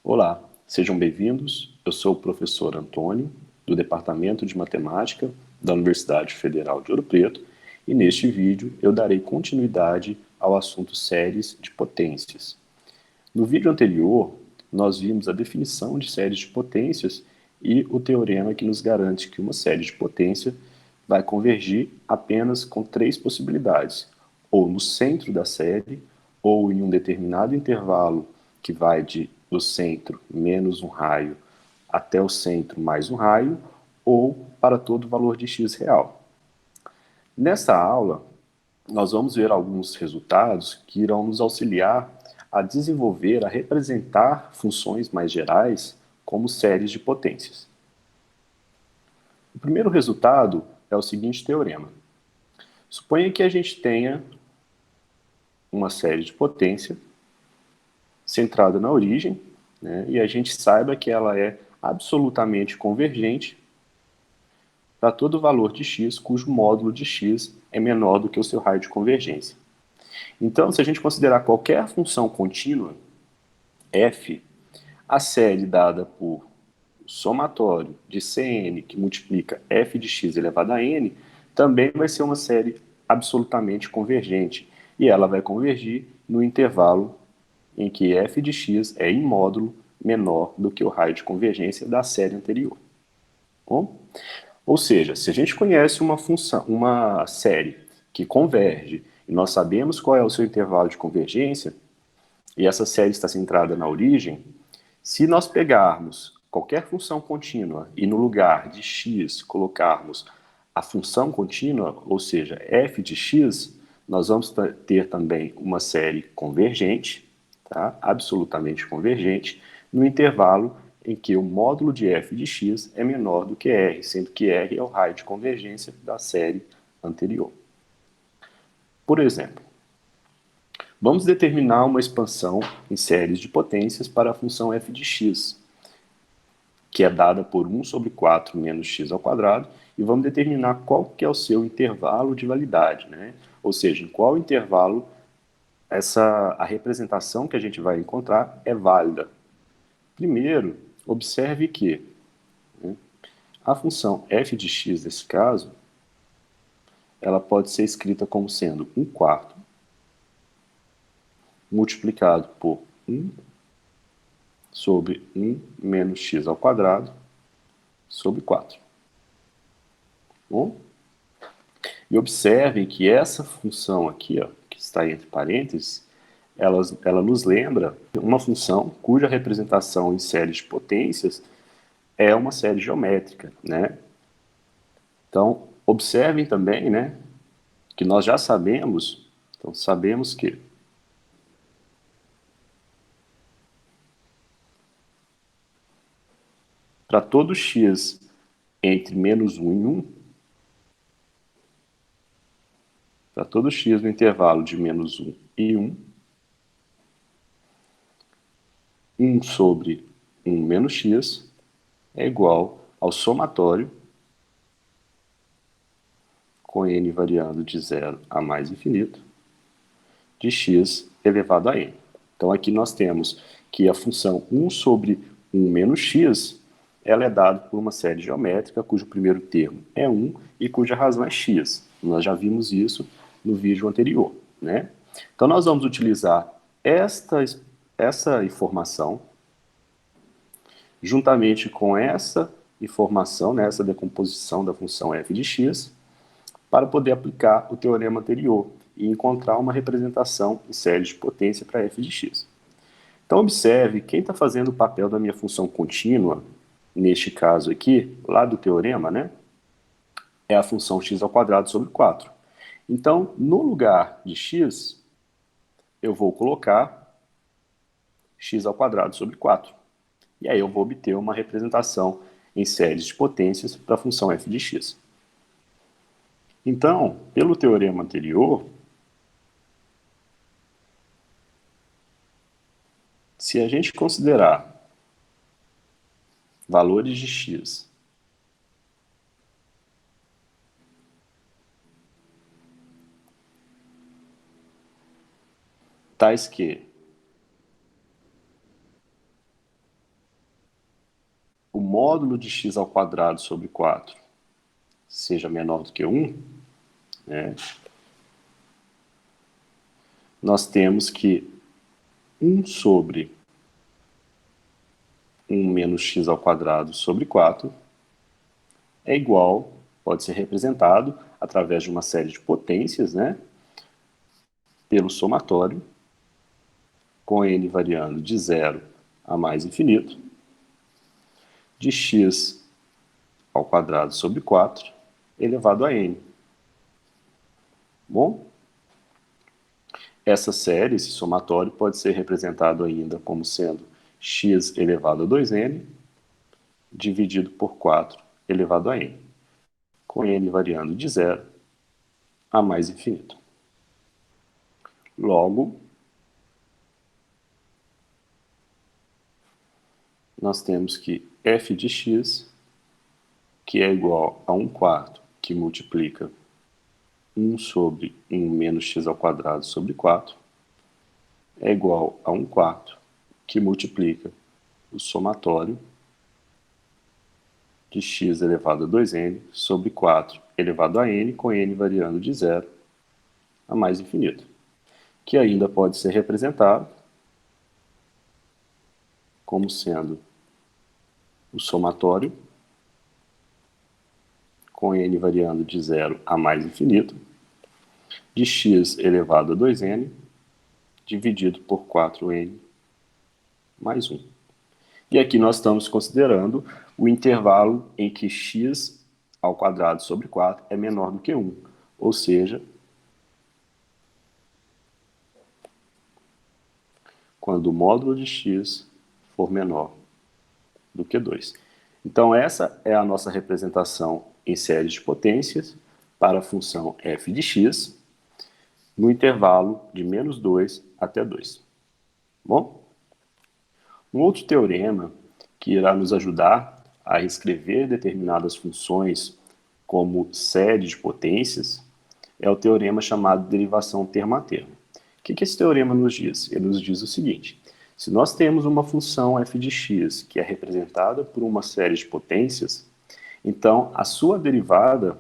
Olá, sejam bem-vindos. Eu sou o professor Antônio, do Departamento de Matemática da Universidade Federal de Ouro Preto, e neste vídeo eu darei continuidade ao assunto séries de potências. No vídeo anterior, nós vimos a definição de séries de potências e o teorema que nos garante que uma série de potência vai convergir apenas com três possibilidades: ou no centro da série, ou em um determinado intervalo que vai do centro menos um raio até o centro mais um raio, ou para todo valor de x real. Nessa aula, nós vamos ver alguns resultados que irão nos auxiliar a desenvolver, a representar funções mais gerais como séries de potências. O primeiro resultado é o seguinte teorema. Suponha que a gente tenha uma série de potência centrada na origem, né, e a gente saiba que ela é absolutamente convergente para todo valor de x cujo módulo de x é menor do que o seu raio de convergência. Então, se a gente considerar qualquer função contínua, f, a série dada por somatório de Cn que multiplica f de x elevado a n também vai ser uma série absolutamente convergente. E ela vai convergir no intervalo em que f de x é em módulo menor do que o raio de convergência da série anterior. Bom? Ou seja, se a gente conhece uma função, uma série que converge e nós sabemos qual é o seu intervalo de convergência, e essa série está centrada na origem, se nós pegarmos qualquer função contínua e no lugar de x colocarmos a função contínua, ou seja, f de x, nós vamos ter também uma série convergente, tá? Absolutamente convergente, no intervalo em que o módulo de f de x é menor do que r, sendo que r é o raio de convergência da série anterior. Por exemplo, vamos determinar uma expansão em séries de potências para a função f de x, que é dada por 1 sobre 4 menos x ao quadrado, e vamos determinar qual que é o seu intervalo de validade, né? Ou seja, em qual intervalo a representação que a gente vai encontrar é válida. Primeiro, observe que, né, a função f de x, nesse caso, ela pode ser escrita como sendo 1/4 multiplicado por 1 sobre 1 menos x ao quadrado sobre 4. Bom? E observem que essa função aqui, ó, que está entre parênteses, ela nos lembra uma função cuja representação em séries de potências é uma série geométrica, né? Então, observem também, né, que nós já sabemos, então sabemos que para todo x entre menos 1 e 1, para todo x no intervalo de menos 1 e 1, 1 sobre 1 menos x é igual ao somatório, com n variando de 0 a mais infinito, de x elevado a n. Então aqui nós temos que a função 1 sobre 1 menos x, ela é dada por uma série geométrica cujo primeiro termo é 1 e cuja razão é x. Nós já vimos isso no vídeo anterior, né? Então nós vamos utilizar essa informação juntamente com essa informação, né, essa decomposição da função f de x, para poder aplicar o teorema anterior e encontrar uma representação em série de potência para f de x. Então observe, quem está fazendo o papel da minha função contínua, neste caso aqui, lá do teorema, né, é a função x ao quadrado sobre 4. Então, no lugar de x, eu vou colocar x ao quadrado sobre 4. E aí eu vou obter uma representação em séries de potências para a função f de x. Então, pelo teorema anterior, se a gente considerar valores de x tais que módulo de x ao quadrado sobre 4 seja menor do que 1, né, nós temos que 1 sobre 1 menos x ao quadrado sobre 4 é igual, pode ser representado através de uma série de potências, né, pelo somatório, com n variando de 0 a mais infinito, de x ao quadrado sobre 4 elevado a n. Bom, essa série, esse somatório, pode ser representado ainda como sendo x elevado a 2n dividido por 4 elevado a n, com n variando de 0 a mais infinito. Logo, nós temos que f de x, que é igual a 1 quarto, que multiplica 1 sobre 1 menos x ao quadrado sobre 4, é igual a 1 quarto, que multiplica o somatório de x elevado a 2n sobre 4 elevado a n, com n variando de 0 a mais infinito, que ainda pode ser representado como sendo o somatório com n variando de 0 a mais infinito de x elevado a 2n dividido por 4n mais 1. E aqui nós estamos considerando o intervalo em que x ao quadrado sobre 4 é menor do que 1, ou seja, quando o módulo de x for menor do que 2. Então essa é a nossa representação em séries de potências para a função f de x no intervalo de menos 2 até 2. Bom, um outro teorema que irá nos ajudar a escrever determinadas funções como série de potências é o teorema chamado derivação termo a termo. O que esse teorema nos diz? Ele nos diz o seguinte: se nós temos uma função f de x que é representada por uma série de potências, então a sua derivada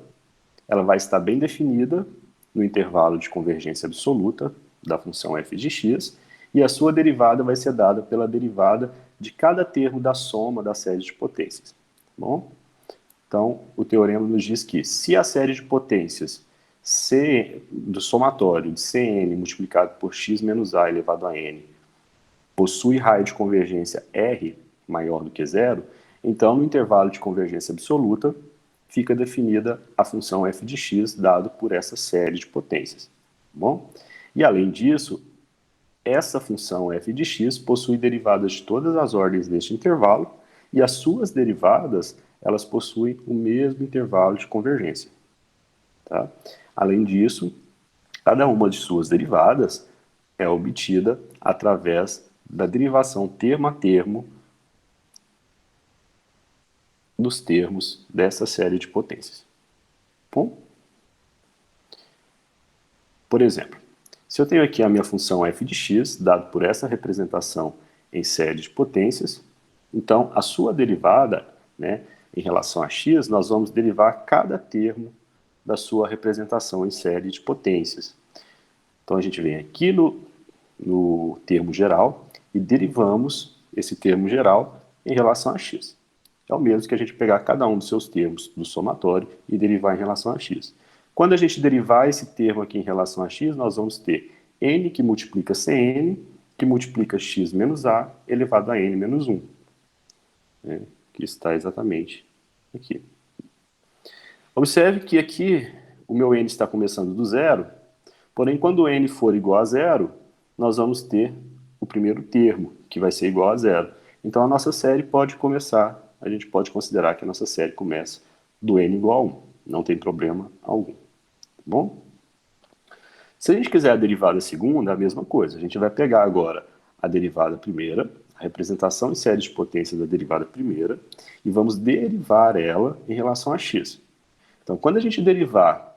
ela vai estar bem definida no intervalo de convergência absoluta da função f de x, e a sua derivada vai ser dada pela derivada de cada termo da soma da série de potências. Bom? Então, o teorema nos diz que se a série de potências C, do somatório de Cn multiplicado por x menos a elevado a n possui raio de convergência R maior do que zero, então no intervalo de convergência absoluta fica definida a função f de x dado por essa série de potências. Bom? E além disso, essa função f de x possui derivadas de todas as ordens deste intervalo e as suas derivadas elas possuem o mesmo intervalo de convergência. Tá? Além disso, cada uma de suas derivadas é obtida através da derivação termo a termo dos termos dessa série de potências. Bom? Por exemplo, se eu tenho aqui a minha função f de x, dado por essa representação em série de potências, então a sua derivada, né, em relação a x, nós vamos derivar cada termo da sua representação em série de potências. Então a gente vem aqui no termo geral e derivamos esse termo geral em relação a x. É o mesmo que a gente pegar cada um dos seus termos do somatório e derivar em relação a x. Quando a gente derivar esse termo aqui em relação a x, nós vamos ter n que multiplica cn, que multiplica x menos a, elevado a n menos 1. Né, que está exatamente aqui. Observe que aqui o meu n está começando do zero, porém quando o n for igual a zero, nós vamos ter o primeiro termo, que vai ser igual a zero. Então a nossa série pode começar, a gente pode considerar que a nossa série começa do n igual a 1. Não tem problema algum. Tá bom? Se a gente quiser a derivada segunda, é a mesma coisa. A gente vai pegar agora a derivada primeira, a representação em série de potências da derivada primeira, e vamos derivar ela em relação a x. Então, quando a gente derivar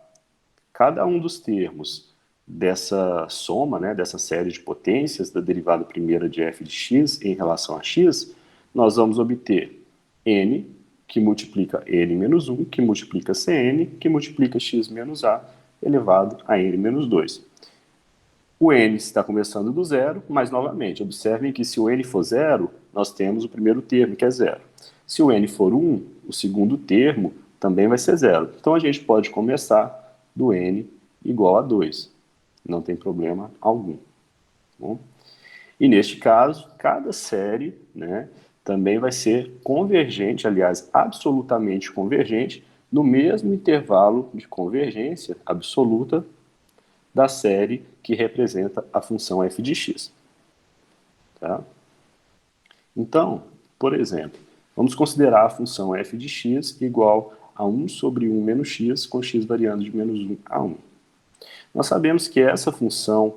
cada um dos termos dessa soma, né, dessa série de potências da derivada primeira de f de x em relação a x, nós vamos obter n, que multiplica n menos 1, que multiplica Cn, que multiplica x menos a, elevado a n menos 2. O n está começando do zero, mas, novamente, observem que se o n for zero, nós temos o primeiro termo, que é zero. Se o n for 1, o segundo termo também vai ser zero. Então, a gente pode começar do n igual a 2. Não tem problema algum. Bom? E, neste caso, cada série, né, também vai ser convergente, aliás, absolutamente convergente, no mesmo intervalo de convergência absoluta da série que representa a função f de x. Tá? Então, por exemplo, vamos considerar a função f de x igual a 1 sobre 1 menos x, com x variando de menos 1 a 1. Nós sabemos que essa função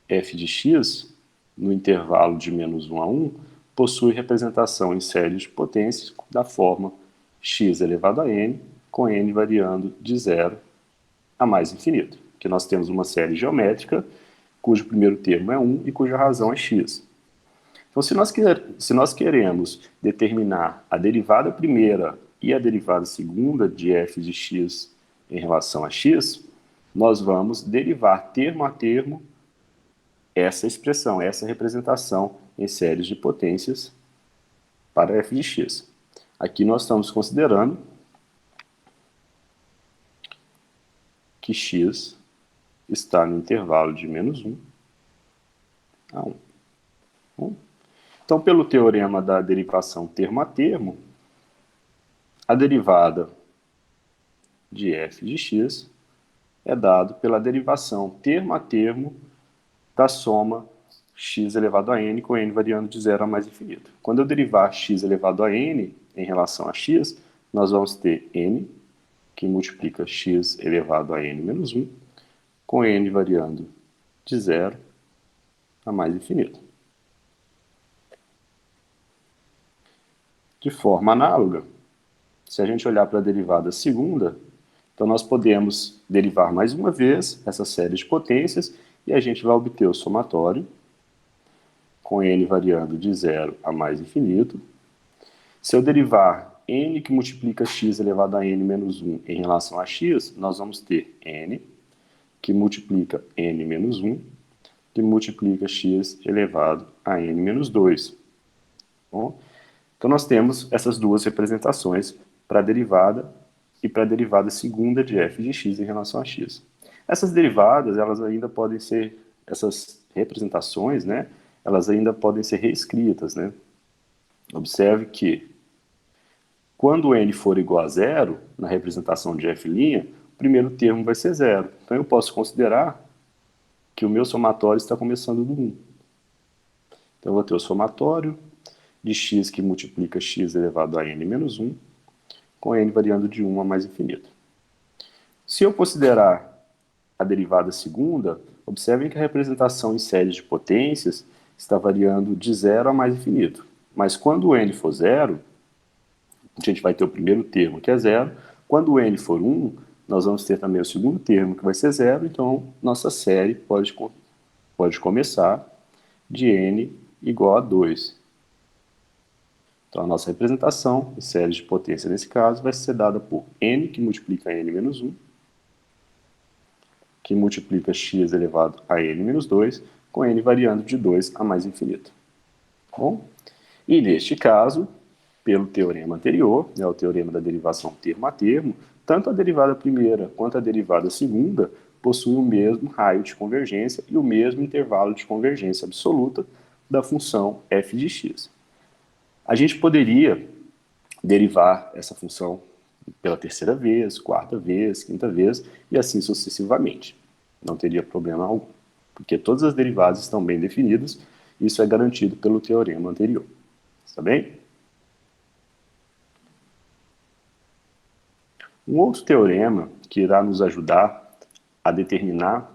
f de x, no intervalo de menos 1 a 1, possui representação em séries de potências da forma x elevado a n, com n variando de 0 a mais infinito, que nós temos uma série geométrica cujo primeiro termo é 1 e cuja razão é x. Então, se nós queremos determinar a derivada primeira e a derivada segunda de f de x em relação a x, nós vamos derivar termo a termo essa expressão, essa representação em séries de potências para f de x. Aqui nós estamos considerando que x está no intervalo de menos 1 a 1. Bom, então, pelo teorema da derivação termo a termo, a derivada de f de x é dado pela derivação termo a termo da soma x elevado a n, com n variando de 0 a mais infinito. Quando eu derivar x elevado a n em relação a x, nós vamos ter n, que multiplica x elevado a n menos 1, com n variando de 0 a mais infinito. De forma análoga, se a gente olhar para a derivada segunda, então nós podemos derivar mais uma vez essa série de potências e a gente vai obter o somatório, com n variando de 0 a mais infinito. Se eu derivar n que multiplica x elevado a n menos 1 em relação a x, nós vamos ter n que multiplica n menos 1, que multiplica x elevado a n menos 2. Bom, então nós temos essas duas representações para a derivada e para a derivada segunda de f de x em relação a x. Essas derivadas, elas ainda podem ser, essas representações, né, elas ainda podem ser reescritas, né? Observe que quando n for igual a zero, na representação de f', o primeiro termo vai ser zero. Então eu posso considerar que o meu somatório está começando do 1. Então eu vou ter o somatório de x que multiplica x elevado a n menos 1, com n variando de 1 a mais infinito. Se eu considerar a derivada segunda, observem que a representação em séries de potências está variando de 0 a mais infinito. Mas quando o n for 0, a gente vai ter o primeiro termo, que é 0. Quando o n for 1, nós vamos ter também o segundo termo, que vai ser 0. Então, nossa série pode começar de n igual a 2. Então, a nossa representação em séries de potência, nesse caso, vai ser dada por n, que multiplica n menos 1, que multiplica x elevado a n menos 2, com n variando de 2 a mais infinito. Bom, e neste caso, pelo teorema anterior, né, o teorema da derivação termo a termo, tanto a derivada primeira quanto a derivada segunda possuem o mesmo raio de convergência e o mesmo intervalo de convergência absoluta da função f de x. A gente poderia derivar essa função pela terceira vez, quarta vez, quinta vez, e assim sucessivamente. Não teria problema algum, porque todas as derivadas estão bem definidas, e isso é garantido pelo teorema anterior. Está bem? Um outro teorema que irá nos ajudar a determinar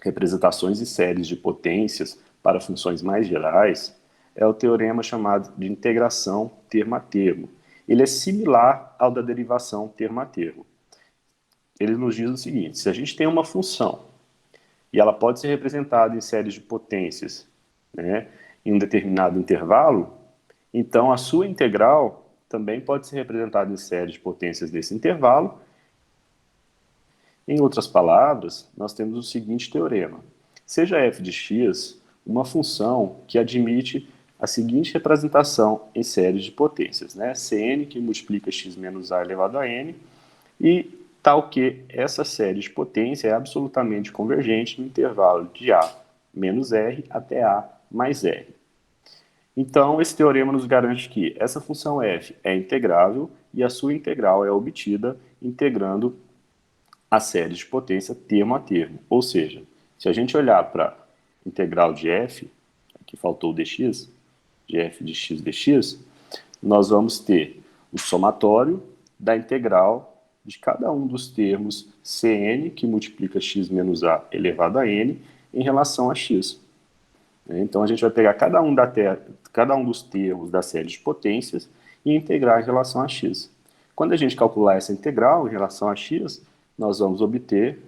representações e séries de potências para funções mais gerais é o teorema chamado de integração termo a termo. Ele é similar ao da derivação termo a termo. Ele nos diz o seguinte: se a gente tem uma função e ela pode ser representada em séries de potências, né, em um determinado intervalo, então a sua integral também pode ser representado em série de potências desse intervalo. Em outras palavras, nós temos o seguinte teorema. Seja f de x uma função que admite a seguinte representação em séries de potências, né? Cn que multiplica x menos a elevado a n, e tal que essa série de potência é absolutamente convergente no intervalo de a menos r até a mais r. Então, esse teorema nos garante que essa função f é integrável e a sua integral é obtida integrando a série de potência termo a termo. Ou seja, se a gente olhar para a integral de f, aqui faltou o dx, de f de x dx, nós vamos ter o somatório da integral de cada um dos termos Cn, que multiplica x menos a elevado a n, em relação a x. Então, a gente vai pegar cada um dos termos da série de potências e integrar em relação a x. Quando a gente calcular essa integral em relação a x, nós vamos obter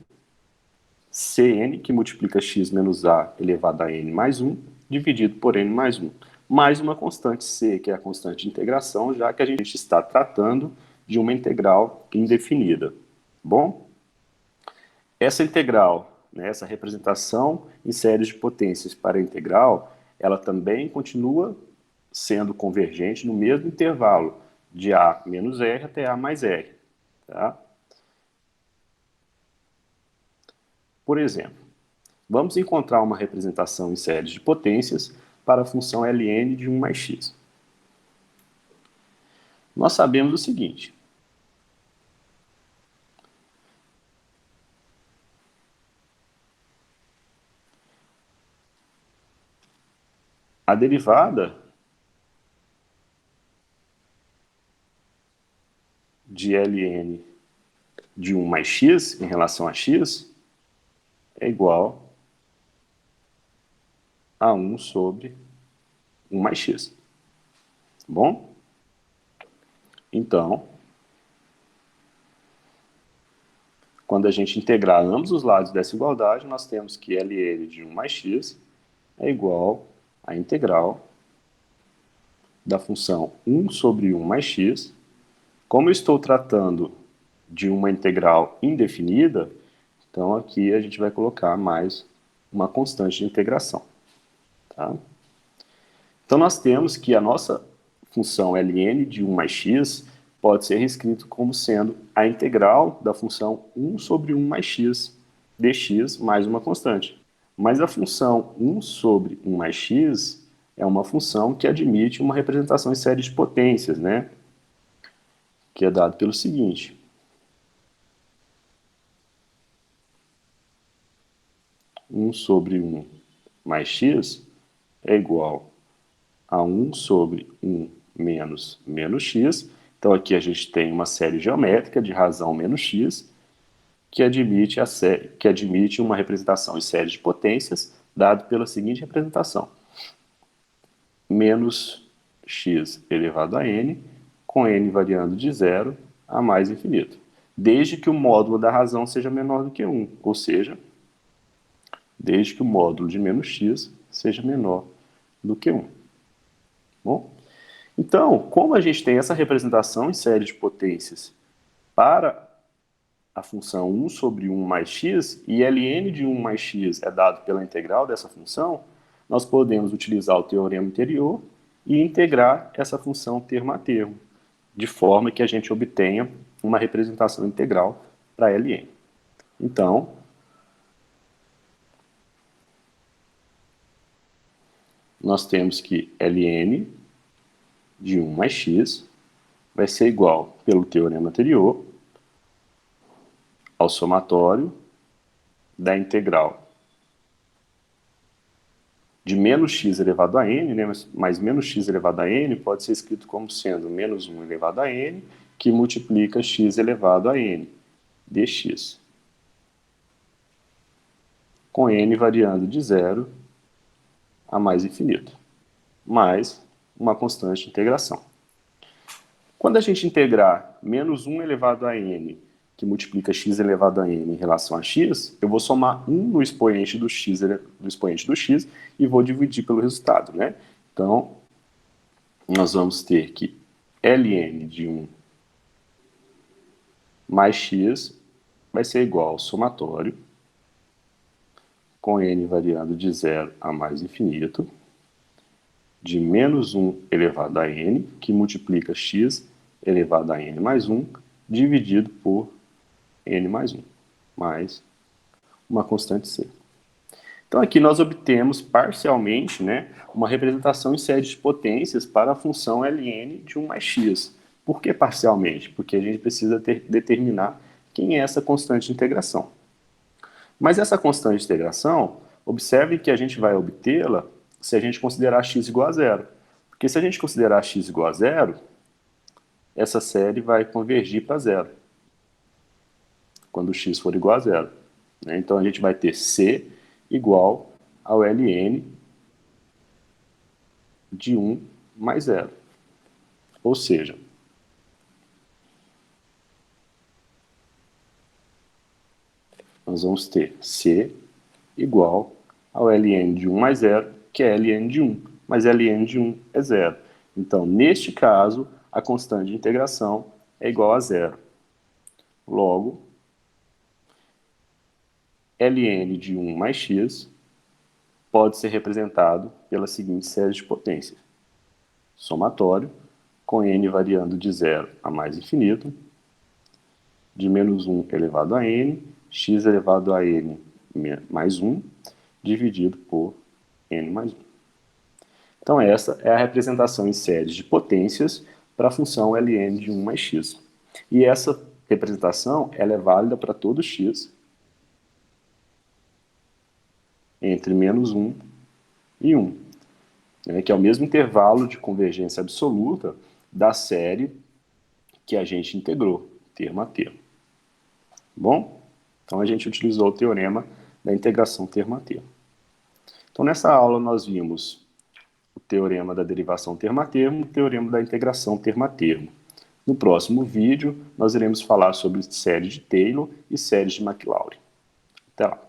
Cn, que multiplica x menos a elevado a n mais 1, dividido por n mais 1, mais uma constante c, que é a constante de integração, já que a gente está tratando de uma integral indefinida. Bom, essa integral, né, essa representação em séries de potências para a integral, ela também continua sendo convergente no mesmo intervalo, de a menos r até a mais r. Tá? Por exemplo, vamos encontrar uma representação em séries de potências para a função Ln de 1 mais x. Nós sabemos o seguinte. A derivada de Ln de 1 mais x em relação a x é igual a 1 sobre 1 mais x. Tá bom? Então, quando a gente integrar ambos os lados dessa igualdade, nós temos que Ln de 1 mais x é igual à integral da função 1 sobre 1 mais x. Como eu estou tratando de uma integral indefinida, então aqui a gente vai colocar mais uma constante de integração. Tá? Então nós temos que a nossa função Ln de 1 mais x pode ser reescrito como sendo a integral da função 1 sobre 1 mais x dx mais uma constante. Mas a função 1 sobre 1 mais x é uma função que admite uma representação em série de potências, né? Que é dado pelo seguinte. Um sobre 1 mais x é igual a 1 sobre 1 menos x. Então, aqui a gente tem uma série geométrica de razão menos x, que admite uma representação em série de potências, dado pela seguinte representação. Menos x elevado a n, com n variando de 0 a mais infinito. Desde que o módulo da razão seja menor do que 1, ou seja, desde que o módulo de menos x seja menor do que 1. Bom, então, como a gente tem essa representação em série de potências para a função 1 sobre 1 mais x, e Ln de 1 mais x é dado pela integral dessa função, nós podemos utilizar o teorema anterior e integrar essa função termo a termo, de forma que a gente obtenha uma representação integral para Ln. Então, nós temos que Ln de 1 mais x vai ser igual, pelo teorema anterior, ao somatório da integral de menos x elevado a n, né? Mas menos x elevado a n pode ser escrito como sendo menos 1 elevado a n, que multiplica x elevado a n, dx. Com n variando de 0 a mais infinito, mais uma constante de integração. Quando a gente integrar menos 1 elevado a n, que multiplica x elevado a n em relação a x, eu vou somar 1 no expoente do x, e vou dividir pelo resultado, né? Então, nós vamos ter que ln de 1 mais x vai ser igual ao somatório, com n variando de 0 a mais infinito, de menos 1 elevado a n, que multiplica x elevado a n mais 1, dividido por n mais 1, mais uma constante c. Então aqui nós obtemos parcialmente, né, uma representação em série de potências para a função ln de 1 mais x. Por que parcialmente? Porque a gente precisa determinar quem é essa constante de integração. Mas essa constante de integração, observe que a gente vai obtê-la se a gente considerar x igual a zero. Porque se a gente considerar x igual a zero, essa série vai convergir para zero, quando x for igual a zero. Então a gente vai ter c igual ao ln de 1 mais zero. Ou seja, nós vamos ter c igual ao ln de 1 mais zero, que é ln de 1, mas ln de 1 é zero. Então, neste caso, a constante de integração é igual a zero. Logo, ln de 1 mais x pode ser representado pela seguinte série de potências. Somatório, com n variando de 0 a mais infinito, de menos 1 elevado a n, x elevado a n mais 1, dividido por n mais 1. Então essa é a representação em séries de potências para a função ln de 1 mais x. E essa representação ela é válida para todo x entre menos 1 e 1, né, que é o mesmo intervalo de convergência absoluta da série que a gente integrou, termo a termo. Bom? Então a gente utilizou o teorema da integração termo a termo. Então nessa aula nós vimos o teorema da derivação termo a termo, o teorema da integração termo a termo. No próximo vídeo nós iremos falar sobre séries de Taylor e séries de Maclaurin. Até lá.